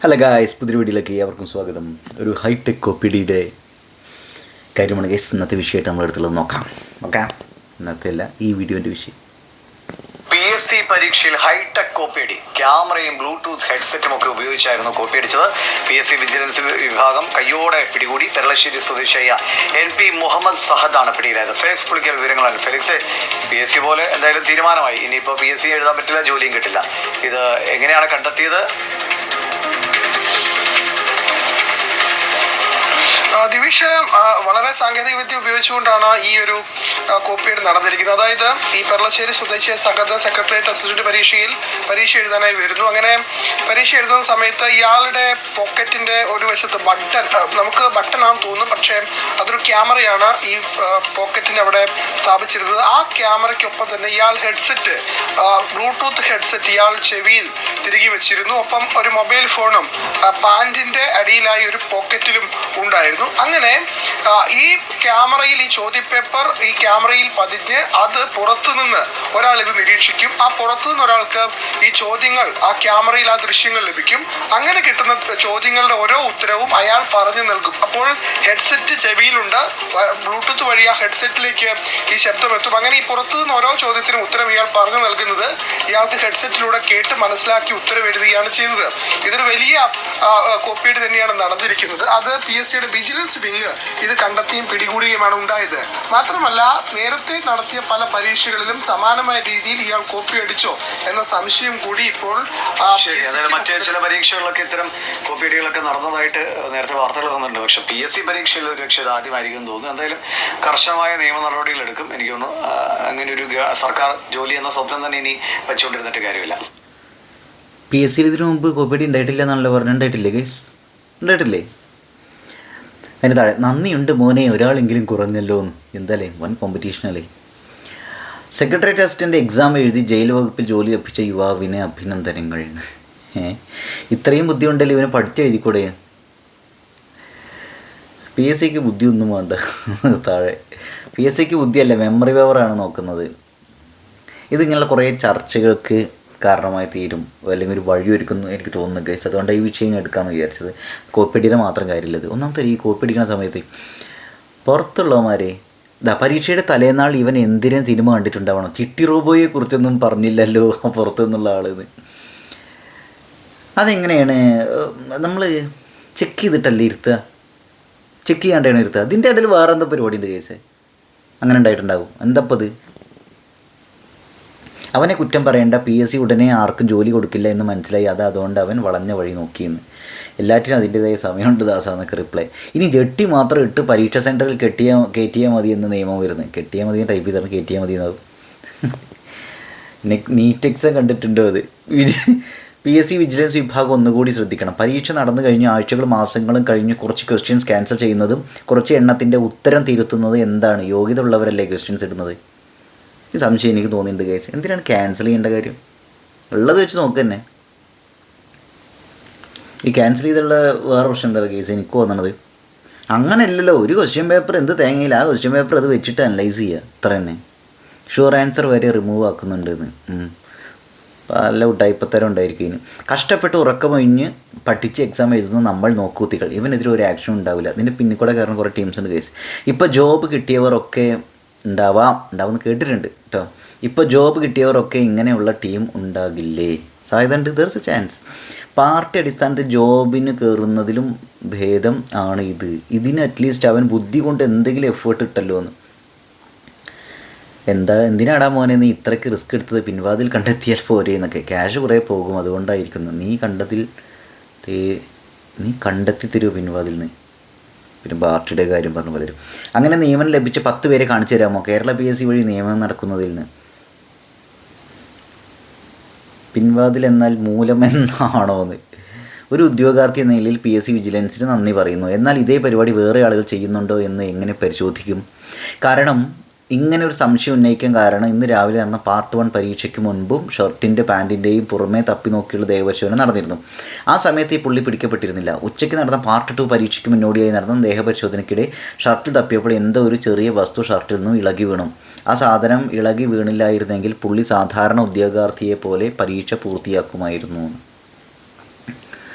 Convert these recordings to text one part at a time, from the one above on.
Hello guys, പുതിയ വീഡിയോയിലേക്ക് അവർക്കും സ്വാഗതം. ഒരു ഹൈടെക് കോപ്പിഡിയുടെ കാര്യമാണ് ഗൈസ് ഇന്നത്തെ വിഷയമായിട്ട് നമ്മളെടുത്തുള്ളത്. നോക്കാം. ഇന്നത്തെ അല്ല, ഈ വീഡിയോൻ്റെ വിഷയം. PSC പരീക്ഷയിൽ ഹൈടെക് കോപ്പിയടി ക്യാമറയും ബ്ലൂടൂത്ത് ഹെഡ്സെറ്റും ഒക്കെ ഉപയോഗിച്ചായിരുന്നു കോപ്പിയടിച്ചത്. PSC വിജിലൻസ് വിഭാഗം കയ്യോടെ പിടികൂടി. പെരളശ്ശേരി സ്വദേശിയായ NP മുഹമ്മദ് സഹദാണ് പിടിയിലായത്. ഫെലിക്സ് പുളിക്കൽ വിവരങ്ങളാണ്. ഫെലിക്സ്, PSC പോലെ എന്തായാലും തീരുമാനമായി. ഇനിയിപ്പോൾ PSC എഴുതാൻ പറ്റില്ല, ജോലിയും കിട്ടില്ല. ഇത് എങ്ങനെയാണ് കണ്ടെത്തിയത്? ദിവിഷ്, വളരെ സാങ്കേതിക വിദ്യ ഉപയോഗിച്ചുകൊണ്ടാണ് ഈ ഒരു കോപ്പിയേഡ് നടന്നിരിക്കുന്നത്. അതായത് ഈ പെരളശ്ശേരി സ്വദേശിയ സഹദ് സെക്രട്ടേറിയറ്റ് അസിസ്റ്റന്റ് പരീക്ഷ എഴുതാനായി വരുന്നു. അങ്ങനെ പരീക്ഷ എഴുതുന്ന സമയത്ത് ഇയാളുടെ പോക്കറ്റിന്റെ ഒരു വശത്ത് നമുക്ക് ബട്ടണാണെന്ന് തോന്നുന്നു, പക്ഷേ അതൊരു ക്യാമറയാണ് ഈ പോക്കറ്റിന്റെ അവിടെ സ്ഥാപിച്ചിരുന്നത്. ആ ക്യാമറയ്ക്കൊപ്പം തന്നെ ഇയാൾ ഹെഡ്സെറ്റ്, ബ്ലൂടൂത്ത് ഹെഡ്സെറ്റ് ഇയാൾ ചെവിയിൽ തിരികെ വെച്ചിരുന്നു. ഒപ്പം ഒരു മൊബൈൽ ഫോണും പാൻറിന്റെ അടിയിലായി ഒരു പോക്കറ്റിലും ഉണ്ടായിരുന്നു. അങ്ങനെ ഈ ക്യാമറയിൽ ഈ ചോദ്യപേപ്പർ ഈ ക്യാമറയിൽ പതിഞ്ഞ് അത് പുറത്തുനിന്ന് ഒരാൾ ഇത് നിരീക്ഷിക്കും. ആ പുറത്തുനിന്ന് ഒരാൾക്ക് ഈ ചോദ്യങ്ങൾ ആ ക്യാമറയിൽ ആ ദൃശ്യങ്ങൾ ലഭിക്കും. അങ്ങനെ കിട്ടുന്ന ചോദ്യങ്ങളുടെ ഓരോ ഉത്തരവും അയാൾ പറഞ്ഞു നൽകും. അപ്പോൾ ഹെഡ്സെറ്റ് ചെവിയിലുണ്ട്, ബ്ലൂടൂത്ത് വഴി ആ ഹെഡ്സെറ്റിലേക്ക് ഈ ശബ്ദം എത്തും. അങ്ങനെ ഈ പുറത്തുനിന്ന് ഓരോ ചോദ്യത്തിനും ഉത്തരം ഇയാൾ പറഞ്ഞു നൽകുന്നത് ഇയാൾക്ക് ഹെഡ്സെറ്റിലൂടെ കേട്ട് മനസ്സിലാക്കി ഉത്തരം എഴുതുകയാണ് ചെയ്തത്. ഇതൊരു വലിയ കോപ്പിയേഡ് തന്നെയാണ് നടന്നിരിക്കുന്നത്. അത് PSCയുടെ വിജിലൻസ് വിങ് ഇത് കണ്ടെത്തിയും പിടികൂടുകയുമാണ് ഉണ്ടായത്. മാത്രമല്ല, നേരത്തെ നടത്തിയ പല പരീക്ഷകളിലും സമാനമായ രീതിയിൽ ഇയാൾ കോപ്പി അടിച്ചോ എന്ന സംശയം കൂടി ഇപ്പോൾ മറ്റേ ചില പരീക്ഷകളിലൊക്കെ ഇത്തരം കോപ്പിയടികളൊക്കെ നടന്നതായിട്ട് നേരത്തെ വാർത്തകൾ വന്നിട്ടുണ്ട്. പക്ഷെ PSC പരീക്ഷയിൽ ഒരു പക്ഷേ ഇത് ആദ്യമായിരിക്കും തോന്നുന്നു. എന്തായാലും കർശനമായ നിയമ നടപടികൾ എടുക്കും. എനിക്ക് തോന്നുന്നു അങ്ങനെ ഒരു സർക്കാർ ജോലി എന്ന സ്വപ്നം തന്നെ ഇനി വെച്ചുകൊണ്ടിരുന്നിട്ട് കാര്യമില്ല. PSC ഇതിനു മുമ്പ് കോപ്പിയടി ഉണ്ടായിട്ടില്ല എന്നാണല്ലോ പറഞ്ഞിട്ടുണ്ടായിട്ടില്ലേ ഗൈസ്? ഉണ്ടായിട്ടില്ലേ? അതിന് താഴെ നന്ദിയുണ്ട് മോനെ, ഒരാളെങ്കിലും കുറഞ്ഞല്ലോ എന്ന്. എന്തായാലേ വൻ കോമ്പറ്റീഷനല്ലേ. സെക്രട്ടേറിയറ്റ് അസിസ്റ്റൻ്റ് എക്സാം എഴുതി ജയിൽ വകുപ്പിൽ ജോലി ലഭിച്ച യുവാവിന് അഭിനന്ദനങ്ങൾ. ഇത്രയും ബുദ്ധി ഉണ്ടല്ലോ ഇവനെ പഠിച്ചെഴുതിക്കൂടെ? PSCക്ക് ബുദ്ധിയൊന്നും വേണ്ട. താഴെ PSCക്ക് ബുദ്ധിയല്ല, മെമ്മറി പവറാണ് നോക്കുന്നത്. ഇതിങ്ങനെയുള്ള കുറേ ചർച്ചകൾക്ക് കാരണമായി തീരും, അല്ലെങ്കിൽ ഒരു വഴി ഒരുക്കുന്നു എനിക്ക് തോന്നുന്നു ഗൈസ്. അതുകൊണ്ട് ഈ വിഷയം എടുക്കാമെന്ന് വിചാരിച്ചത്. കോപ്പിയടിയുടെ മാത്രം കാര്യമില്ലത്. ഒന്നാമത്തെ ഈ കോപ്പിയടിക്കുന്ന സമയത്ത് പുറത്തുള്ളവന്മാരെ പരീക്ഷയുടെ തലേന്നാൾ ഇവൻ എന്തിനും സിനിമ കണ്ടിട്ടുണ്ടാവണം. ചിട്ടി റോബോയെ കുറിച്ചൊന്നും പറഞ്ഞില്ലല്ലോ പുറത്തു നിന്നുള്ള ആളെന്ന്. അതെങ്ങനെയാണ് നമ്മൾ ചെക്ക് ചെയ്തിട്ടല്ലേ ഇരുത്തുക? ചെക്ക് ചെയ്യാണ്ടാണ് ഇരുത്തുക. അതിൻ്റെ ഇടയിൽ വേറെ എന്തോ പരിപാടിയുണ്ട് കേസ്. അങ്ങനെ ഉണ്ടായിട്ടുണ്ടാകും. എന്തപ്പത്? അവനെ കുറ്റം പറയേണ്ട. PSC ഉടനെ ആർക്കും ജോലി കൊടുക്കില്ല എന്ന് മനസ്സിലായി. അതുകൊണ്ട് അവൻ വളഞ്ഞ വഴി നോക്കിയെന്ന്. എല്ലാറ്റിനും അതിൻ്റെതായ സമയമുണ്ട് ദാസാന്നൊക്കെ റിപ്ലൈ. ഇനി ജെട്ടി മാത്രം ഇട്ട് പരീക്ഷാ സെൻറ്ററിൽ കയറ്റിയാൽ മതി എന്ന നിയമം വരുന്നത്. കെട്ടിയാൽ മതി ടൈപ്പ് ചെയ്താൽ കയറ്റിയാൽ മതി എന്നാവും. നീറ്റ് എക്സാം കണ്ടിട്ടുണ്ടോ അത്? PSC വിജിലൻസ് വിഭാഗം ഒന്നുകൂടി ശ്രദ്ധിക്കണം. പരീക്ഷ നടന്നു കഴിഞ്ഞ് ആഴ്ചകളും മാസങ്ങളും കഴിഞ്ഞ് കുറച്ച് ക്വസ്റ്റ്യൻസ് ക്യാൻസൽ ചെയ്യുന്നതും കുറച്ച് എണ്ണത്തിൻ്റെ ഉത്തരം തിരുത്തുന്നത് എന്താണ്? യോഗ്യത ഉള്ളവരല്ലേ ക്വസ്റ്റ്യൻസ് ഇടുന്നത്? ഈ സംശയം എനിക്ക് തോന്നിയിട്ടുണ്ട് കേസ്. എന്തിനാണ് ക്യാൻസൽ ചെയ്യേണ്ട കാര്യം? ഉള്ളത് വെച്ച് നോക്ക് തന്നെ. ഈ ക്യാൻസൽ ചെയ്തുള്ള വേറെ പ്രശ്നം എന്താ കേസ് എനിക്ക് തോന്നണത്? അങ്ങനെയല്ലല്ലോ. ഒരു ക്വസ്റ്റ്യൻ പേപ്പർ എന്ത് തേങ്ങയില്ല, ആ ക്വസ്റ്റ്യൻ പേപ്പർ അത് വെച്ചിട്ട് അനലൈസ് ചെയ്യുക, അത്ര തന്നെ. ഷുവർ ആൻസർ വരെ റിമൂവ് ആക്കുന്നുണ്ടെന്ന്. പല ഉടായിപ്പത്തരം ഉണ്ടായിരിക്കും. കഷ്ടപ്പെട്ട് ഉറക്കമൊഴിഞ്ഞ് പഠിച്ച് എക്സാം എഴുതുന്ന നമ്മൾ നോക്കൂത്തികൾ. ഇവനെതിരെ ഒരു ആക്ഷൻ ഉണ്ടാവില്ല. അതിൻ്റെ പിന്നിൽ കൂടെ കാരണം കുറേ ടീംസ് ഉണ്ട് കേസ്. ഇപ്പോൾ ജോബ് കിട്ടിയവരൊക്കെ ഉണ്ടാവുമെന്ന് കേട്ടിട്ടുണ്ട് കേട്ടോ. ഇപ്പോൾ ജോബ് കിട്ടിയവരൊക്കെ ഇങ്ങനെയുള്ള ടീം ഉണ്ടാകില്ലേ? സാധ്യത ഉണ്ട്. There is A chance. Party അടിസ്ഥാനത്തിൽ ജോബിന് കയറുന്നതിലും ഭേദം ആണ് ഇത്. ഇതിന് അറ്റ്ലീസ്റ്റ് അവൻ ബുദ്ധി കൊണ്ട് എന്തെങ്കിലും എഫേർട്ട് ഇട്ടല്ലോ എന്ന്. എന്തിനാടാ മോനെ നീ ഇത്രയ്ക്ക് റിസ്ക് എടുത്തത്? പിൻവാതിൽ കണ്ടെത്തിയാൽ പോരെ എന്നൊക്കെ. ക്യാഷ് കുറേ പോകും, അതുകൊണ്ടായിരിക്കുന്നു. നീ കണ്ടെത്തി തരുമോ പിൻവാതിൽ നിന്ന്? പിന്നെ പാർട്ടിയുടെ കാര്യം പറഞ്ഞു പലരും. അങ്ങനെ നിയമനം ലഭിച്ച 10 പേരെ കാണിച്ചു തരാമോ കേരള PSC വഴി നിയമനം നടക്കുന്നതിൽ നിന്ന്? പിൻവാതിൽ എന്നാൽ മൂലമെന്നാണോ എന്ന്? ഒരു ഉദ്യോഗാർത്ഥി എന്ന നിലയിൽ PSC വിജിലൻസിന് നന്ദി പറയുന്നു. എന്നാൽ ഇതേ പരിപാടി വേറെ ആളുകൾ ചെയ്യുന്നുണ്ടോ എന്ന് എങ്ങനെ പരിശോധിക്കും? കാരണം ഇങ്ങനെ ഒരു സംശയം ഉന്നയിക്കാൻ കാരണം ഇന്ന് രാവിലെ നടന്ന പാർട്ട് 1 പരീക്ഷയ്ക്ക് മുൻപും ഷർട്ടിൻ്റെ പാൻറ്റിൻ്റെയും പുറമേ തപ്പി നോക്കിയുള്ള ദേഹപരിശോധന നടന്നിരുന്നു. ആ സമയത്ത് ഈ പുള്ളി പിടിക്കപ്പെട്ടിരുന്നില്ല. ഉച്ചയ്ക്ക് നടന്ന പാർട്ട് 2 പരീക്ഷയ്ക്ക് മുന്നോടിയായി നടന്ന ദേഹപരിശോധനയ്ക്കിടെ ഷർട്ടിൽ തപ്പിയപ്പോൾ എന്തോ ഒരു ചെറിയ വസ്തു ഷർട്ടിൽ നിന്നും ഇളകി വീണു. ആ സാധനം ഇളകി വീണില്ലായിരുന്നെങ്കിൽ പുള്ളി സാധാരണ ഉദ്യോഗാർത്ഥിയെ പോലെ പരീക്ഷ പൂർത്തിയാക്കുമായിരുന്നു.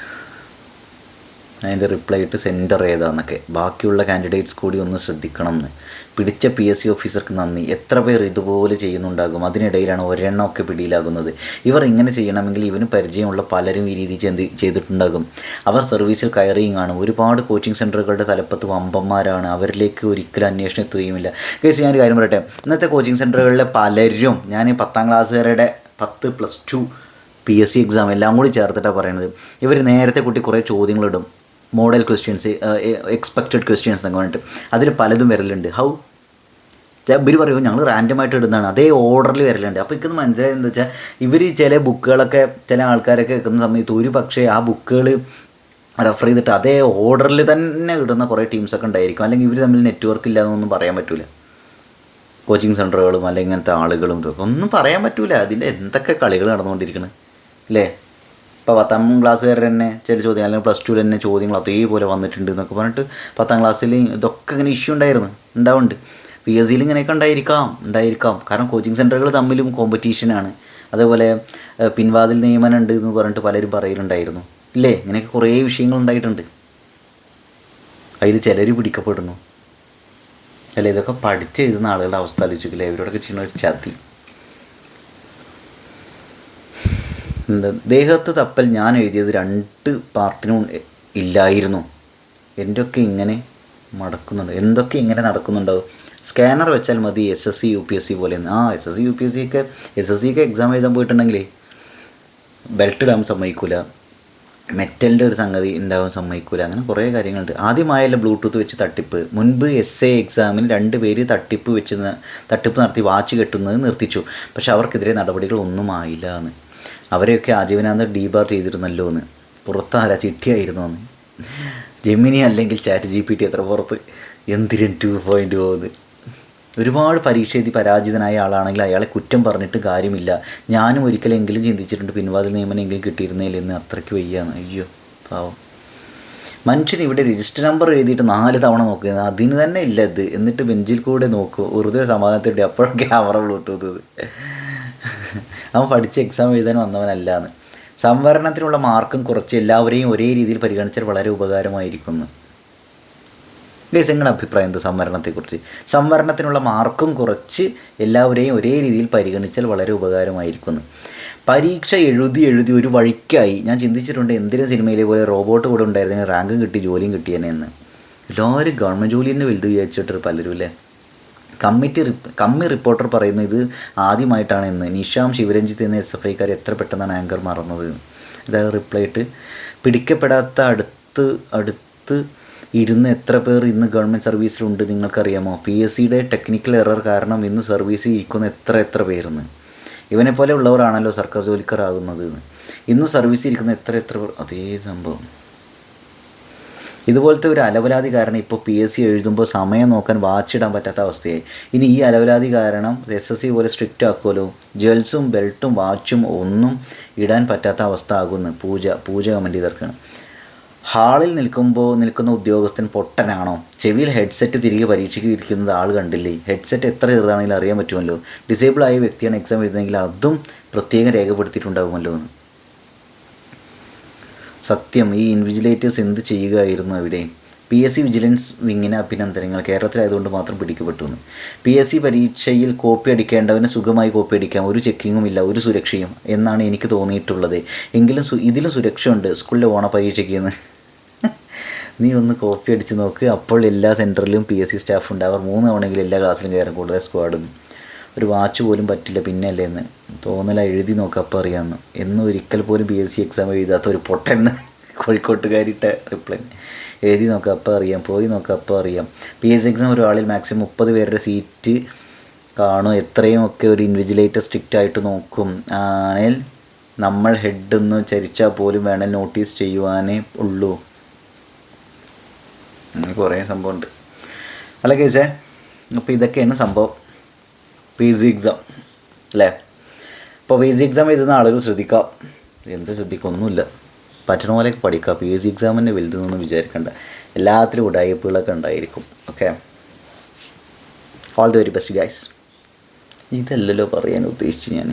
അതിൻ്റെ റിപ്ലൈ ഇട്ട് സെൻറ്റർ ഏതാന്നൊക്കെ, ബാക്കിയുള്ള കാൻഡിഡേറ്റ്സ് കൂടി ഒന്ന് ശ്രദ്ധിക്കണം എന്ന്. പിടിച്ച PSC ഓഫീസർക്ക് നന്ദി. എത്ര പേർ ഇതുപോലെ ചെയ്യുന്നുണ്ടാകും, അതിനിടയിലാണ് ഒരെണ്ണമൊക്കെ പിടിയിലാകുന്നത്. ഇവർ ഇങ്ങനെ ചെയ്യണമെങ്കിൽ ഇവന് പരിചയമുള്ള പലരും ഈ രീതി ചെയ്തിട്ടുണ്ടാകും. അവർ സർവീസിൽ കയറിയും കാണും. ഒരുപാട് കോച്ചിങ് സെൻറ്ററുകളുടെ തലപ്പത്ത് വമ്പന്മാരാണ്, അവരിലേക്ക് ഒരിക്കലും അന്വേഷണം എത്തുകയുമില്ല. കേസ് ഞാനൊരു കാര്യം പറയട്ടെ, ഇന്നത്തെ കോച്ചിങ് സെൻറ്ററുകളിലെ പലരും, ഞാൻ 10ാം ക്ലാസ്സുകാരുടെ 10 +2 PSC എക്സാം എല്ലാം കൂടി ചേർത്തിട്ടാണ് പറയുന്നത്, ഇവർ നേരത്തെ കുട്ടി കുറേ ചോദ്യങ്ങളിടും, മോഡൽ ക്വസ്റ്റ്യൻസ്, എക്സ്പെക്റ്റഡ് ക്വസ്റ്റ്യൻസ് എന്നൊക്കെ പറഞ്ഞിട്ട്. അതിൽ പലതും വരലുണ്ട്. ഇവർ പറയുമ്പോൾ ഞങ്ങൾ റാൻഡമായിട്ട് ഇടുന്നതാണ്, അതേ ഓർഡറിൽ വരലുണ്ട്. അപ്പോൾ എനിക്കൊന്ന് മനസ്സിലായത് എന്താ വെച്ചാൽ, ഇവർ ചില ബുക്കുകളൊക്കെ ചില ആൾക്കാരൊക്കെ വെക്കുന്ന സമയത്ത് ഒരു പക്ഷേ ആ ബുക്കുകൾ റെഫർ ചെയ്തിട്ട് അതേ ഓർഡറിൽ തന്നെ ഇടുന്ന കുറേ ടീംസൊക്കെ ഉണ്ടായിരിക്കും. അല്ലെങ്കിൽ ഇവർ തമ്മിൽ നെറ്റ്വർക്ക് ഇല്ലാന്നൊന്നും പറയാൻ പറ്റില്ല. കോച്ചിങ് സെൻറ്ററുകളും അല്ലെങ്കിൽ ഇങ്ങനത്തെ ആളുകളും ഇതൊക്കെ ഒന്നും പറയാൻ പറ്റില്ല. അതിൻ്റെ എന്തൊക്കെ കളികൾ നടന്നുകൊണ്ടിരിക്കുന്നത് അല്ലേ. ഇപ്പോൾ 10ാം ക്ലാസ്സുകാരുടെ തന്നെ ചില ചോദ്യങ്ങൾ, അല്ലെങ്കിൽ +2 തന്നെ ചോദ്യങ്ങൾ അതേപോലെ വന്നിട്ടുണ്ട് എന്നൊക്കെ പറഞ്ഞിട്ട് 10ാം ക്ലാസ്സിൽ ഇതൊക്കെ ഇങ്ങനെ ഇഷ്യൂ ഉണ്ടാവുന്നുണ്ട്. PSCയിൽ ഇങ്ങനെയൊക്കെ ഉണ്ടായിരിക്കാം. കാരണം കോച്ചിങ് സെൻറ്ററുകൾ തമ്മിലും കോമ്പറ്റീഷനാണ്. അതേപോലെ പിൻവാതിൽ നിയമനം ഉണ്ട് എന്ന് പറഞ്ഞിട്ട് പലരും പറയലുണ്ടായിരുന്നു ഇല്ലേ. ഇങ്ങനെയൊക്കെ കുറേ വിഷയങ്ങൾ ഉണ്ടായിട്ടുണ്ട്. അതിൽ ചിലർ പിടിക്കപ്പെടുന്നു അല്ലേ. ഇതൊക്കെ പഠിച്ചെഴുതുന്ന ആളുകളുടെ അവസ്ഥ ആലോചിക്കില്ലേ. ഇവരോടൊക്കെ ചെയ്യുന്ന ഒരു ചതി. ദേഹത്ത് തപ്പൽ ഞാൻ എഴുതിയത് 2 പാർട്ടിനും ഇല്ലായിരുന്നു. എന്തൊക്കെ ഇങ്ങനെ നടക്കുന്നുണ്ടാവും. സ്കാനർ വെച്ചാൽ മതി SSC UPSC പോലെ. SSC UPSC ഒക്കെ എക്സാം എഴുതാൻ പോയിട്ടുണ്ടെങ്കിലേ ബെൽറ്റ് ഇടാൻ സമ്മതിക്കില്ല, മെറ്റലിൻ്റെ ഒരു സംഗതി ഉണ്ടാവാൻ സമ്മതിക്കില്ല. അങ്ങനെ കുറേ കാര്യങ്ങളുണ്ട്. ആദ്യമായല്ല ബ്ലൂടൂത്ത് വെച്ച് തട്ടിപ്പ്. മുൻപ് SA എക്സാമിന് 2 പേര് തട്ടിപ്പ് നടത്തി വാച്ച് കെട്ടുന്നത് നിർത്തിച്ചു. പക്ഷെ അവർക്കെതിരെ നടപടികളൊന്നും ആയില്ല എന്ന്. അവരെയൊക്കെ ആജീവനാന്ത ഡീബാർ ചെയ്തിരുന്നല്ലോ എന്ന്. പുറത്താരാ ചിട്ടിയായിരുന്നു എന്ന്. ജെമിനി അല്ലെങ്കിൽ ChatGPT എത്ര പുറത്ത്. എന്തിനും 2.0 എന്ന്. ഒരുപാട് പരീക്ഷ എഴുതി പരാജിതനായ ആളാണെങ്കിൽ അയാളെ കുറ്റം പറഞ്ഞിട്ട് കാര്യമില്ല. ഞാനും ഒരിക്കലെങ്കിലും ചിന്തിച്ചിട്ടുണ്ട് പിൻവാതിൽ നിയമനമെങ്കിലും കിട്ടിയിരുന്നേലെന്ന്. അത്രയ്ക്ക് വയ്യാന്ന്. അയ്യോ പാവം മനുഷ്യൻ. ഇവിടെ രജിസ്റ്റർ നമ്പർ എഴുതിയിട്ട് 4 തവണ നോക്കുന്നത്, അതിന് തന്നെ ഇല്ല ഇത്. എന്നിട്ട് ബെഞ്ചിൽ കൂടെ നോക്കും, വെറുതെ സമാധാനത്തിൻ്റെ. അപ്പോഴൊക്കെ ക്യാമറ ബ്ലൂടൂത്ത്. അവൻ പഠിച്ച് എക്സാം എഴുതാൻ വന്നവനല്ലാന്ന്. സംവരണത്തിനുള്ള മാർക്കും കുറച്ച് എല്ലാവരെയും ഒരേ രീതിയിൽ പരിഗണിച്ചാൽ വളരെ ഉപകാരമായിരിക്കുന്നു. നിങ്ങളുടെ അഭിപ്രായം എന്താ സംവരണത്തെക്കുറിച്ച്? സംവരണത്തിനുള്ള മാർക്കും കുറച്ച് എല്ലാവരെയും ഒരേ രീതിയിൽ പരിഗണിച്ചാൽ വളരെ ഉപകാരമായിരിക്കുന്നു. പരീക്ഷ എഴുതി ഒരു വഴിക്കായി. ഞാൻ ചിന്തിച്ചിട്ടുണ്ട്, എന്തിനും സിനിമയിലെ പോലെ റോബോട്ട് കൂടെ ഉണ്ടായിരുന്നെങ്കിൽ റാങ്കും കിട്ടി ജോലിയും കിട്ടിയേനെ എന്ന്. എല്ലാവരും ഗവൺമെൻറ് ജോലി തന്നെ വലുത് വിചാരിച്ചിട്ട് പലരും അല്ലേ. കമ്മി റിപ്പോർട്ടർ പറയുന്നു ഇത് ആദ്യമായിട്ടാണ് എന്ന്. നിഷാം ശിവരഞ്ജിത്ത് എന്ന SFIക്കാർ എത്ര പെട്ടെന്നാണ് ആങ്കർ മറന്നത്. ഇതായത് റിപ്ലൈ ഇട്ട്, പിടിക്കപ്പെടാത്ത അടുത്ത് ഇരുന്ന് എത്ര പേർ ഇന്ന് ഗവൺമെൻറ് സർവീസിലുണ്ട് നിങ്ങൾക്കറിയാമോ? PSCയുടെ ടെക്നിക്കൽ എറർ കാരണം ഇന്ന് സർവീസിൽ ഇരിക്കുന്ന എത്ര പേരെന്ന്. ഇവനെപ്പോലെ ഉള്ളവരാണല്ലോ സർക്കാർ ജോലിക്കാരാകുന്നത്. ഇന്ന് സർവീസിൽ ഇരിക്കുന്ന എത്ര പേർ. അതേ സംഭവം. ഇതുപോലത്തെ ഒരു അലവലാതി കാരണം ഇപ്പോൾ PSC എഴുതുമ്പോൾ സമയം നോക്കാൻ വാച്ചിടാൻ പറ്റാത്ത അവസ്ഥയായി. ഇനി ഈ അലവലാതി കാരണം SSC പോലെ സ്ട്രിക്റ്റ് ആക്കുമല്ലോ. ജ്വൽസും ബെൽറ്റും വാച്ചും ഒന്നും ഇടാൻ പറ്റാത്ത അവസ്ഥ ആകുന്നു. പൂജ കമൻറ്റ് ചെയ്തിറക്കണം. ഹാളിൽ നിൽക്കുന്ന ഉദ്യോഗസ്ഥൻ പൊട്ടനാണോ? ചെവിയിൽ ഹെഡ്സെറ്റ് തിരികെ പരീക്ഷയ്ക്ക് ഇരിക്കുന്നത് ആൾ കണ്ടില്ലേ? ഹെഡ്സെറ്റ് എത്ര ചെറുതാണെങ്കിലും അറിയാൻ പറ്റുമല്ലോ. ഡിസേബിൾ ആയ വ്യക്തിയാണ് എക്സാം എഴുതുന്നതെങ്കിൽ അതും പ്രത്യേകം രേഖപ്പെടുത്തിയിട്ടുണ്ടാകുമല്ലോ എന്ന്. സത്യം, ഈ ഇൻവിജിലേറ്റേഴ്സ് എന്ത് ചെയ്യുകയായിരുന്നു അവിടെ? PSC വിജിലൻസ് വിങ്ങിന് അഭിനന്ദനങ്ങൾ. കേരളത്തിലായതുകൊണ്ട് മാത്രം പിടിക്കപ്പെട്ടു എന്ന്. PSC പരീക്ഷയിൽ കോപ്പി അടിക്കേണ്ടവന് സുഖമായി കോപ്പി അടിക്കാം. ഒരു ചെക്കിങ്ങും ഇല്ല, ഒരു സുരക്ഷയും എന്നാണ് എനിക്ക് തോന്നിയിട്ടുള്ളത്. എങ്കിലും ഇതിലും സുരക്ഷ ഉണ്ട് സ്കൂളിലെ ഓണപരീക്ഷയ്ക്ക് എന്ന്. നീ ഒന്ന് കോപ്പി അടിച്ച് നോക്ക്. അപ്പോൾ എല്ലാ സെൻറ്ററിലും PSC സ്റ്റാഫ് ഉണ്ട്. അവർ 3 തവണയെങ്കിലും എല്ലാ ക്ലാസ്സിലും കയറും, കൂടുതൽ സ്ക്വാഡും. ഒരു വാച്ച് പോലും പറ്റില്ല പിന്നെ അല്ലേ എന്ന് തോന്നല. എഴുതി നോക്കാം അപ്പോൾ അറിയാമെന്ന്. എന്നും ഒരിക്കൽ പോലും PSC എക്സാം എഴുതാത്ത ഒരു പൊട്ടെന്ന് കോഴിക്കോട്ടുകാരിട്ട റിപ്ലൈ. എഴുതി നോക്കാം അപ്പോൾ അറിയാം, പോയി നോക്കാം അപ്പോൾ അറിയാം. PSC എക്സാം ഒരാളിൽ മാക്സിമം 30 പേരുടെ സീറ്റ് കാണും. എത്രയും ഒക്കെ ഒരു ഇൻവിജിലേറ്റർ സ്ട്രിക്റ്റ് ആയിട്ട് നോക്കും. ആണെങ്കിൽ നമ്മൾ ഹെഡൊന്ന് ചരിച്ചാൽ പോലും വേണേൽ നോട്ടീസ് ചെയ്യുവാനേ ഉള്ളൂ. അങ്ങനെ കുറേ സംഭവമുണ്ട് അല്ല കേസേ. അപ്പോൾ ഇതൊക്കെയാണ് സംഭവം PSC എക്സാം അല്ലേ. അപ്പോൾ PSC എക്സാം എഴുതുന്ന ആളുകൾ ശ്രദ്ധിക്കാം. എന്ത് ശ്രദ്ധിക്കൊന്നുമില്ല, പറ്റണ പോലെയൊക്കെ പഠിക്കുക. PSC എക്സാം തന്നെ വലുതെന്നൊന്നും വിചാരിക്കേണ്ട. എല്ലാത്തിലും ഉടായ്പകളൊക്കെ ഉണ്ടായിരിക്കും. Okay, all the very best guys. ഇതല്ലല്ലോ പറയാൻ ഉദ്ദേശിച്ച് ഞാൻ.